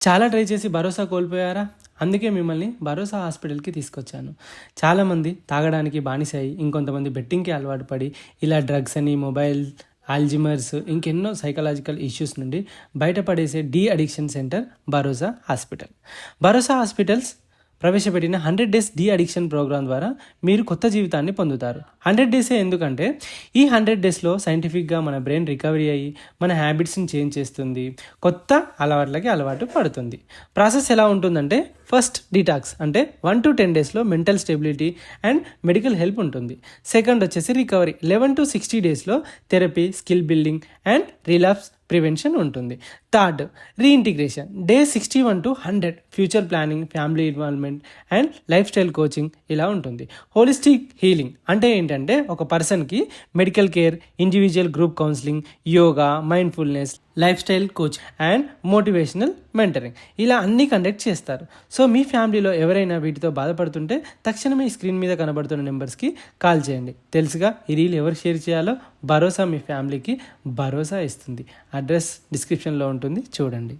చాలా ట్రై చేసి భరోసా కోల్పోయారా? అందుకే మిమ్మల్ని భరోసా హాస్పిటల్‌కి తీసుకొచ్చాను. చాలామంది తాగడానికి బానిసై, ఇంకొంతమంది బెట్టింగ్‌కి అలవాటు పడి, ఇలా డ్రగ్స్ అని, మొబైల్, ఆల్జిమర్స్ ఇంకెన్నో సైకలాజికల్ ఇష్యూస్ నుండి బయటపడేసే డీ అడిక్షన్ సెంటర్ భరోసా హాస్పిటల్. భరోసా హాస్పిటల్స్ ప్రవేశపెట్టిన 100 డేస్ డీ అడిక్షన్ ప్రోగ్రాం ద్వారా మీరు కొత్త జీవితాన్ని పొందుతారు. 100 డేసే ఎందుకంటే ఈ 100 డేస్లో సైంటిఫిక్గా మన బ్రెయిన్ రికవరీ అయ్యి మన హ్యాబిట్స్ని చేంజ్ చేస్తుంది, కొత్త అలవాట్లకి అలవాటు పడుతుంది. ప్రాసెస్ ఎలా ఉంటుందంటే ఫస్ట్ డీటాక్స్ అంటే 1 to 10 డేస్లో mental stability and medical help ఉంటుంది. సెకండ్ వచ్చేసి రికవరీ 11 to 60 డేస్లో therapy, skill building and relapse prevention ఉంటుంది. Third reintegration day 61 to 100 future planning, family involvement and lifestyle coaching ఇలా ఉంటుంది. హోలిస్టిక్ హీలింగ్ అంటే ఏంటంటే ఒక పర్సన్కి medical care, individual group counselling, yoga, mindfulness, lifestyle coach and motivational mentoring ఇలా అన్నీ conduct చేస్తారు. సో మీ ఫ్యామిలీలో ఎవరైనా వీటితో బాధపడుతుంటే తక్షణమే ఈ స్క్రీన్ మీద కనబడుతున్న నెంబర్స్కి కాల్ చేయండి. తెలుసుగా ఈ రీల్ ఎవరు షేర్ చేయాలో? భరోసా మీ ఫ్యామిలీకి భరోసా ఇస్తుంది. అడ్రస్ డిస్క్రిప్షన్లో ఉంటుంది, చూడండి.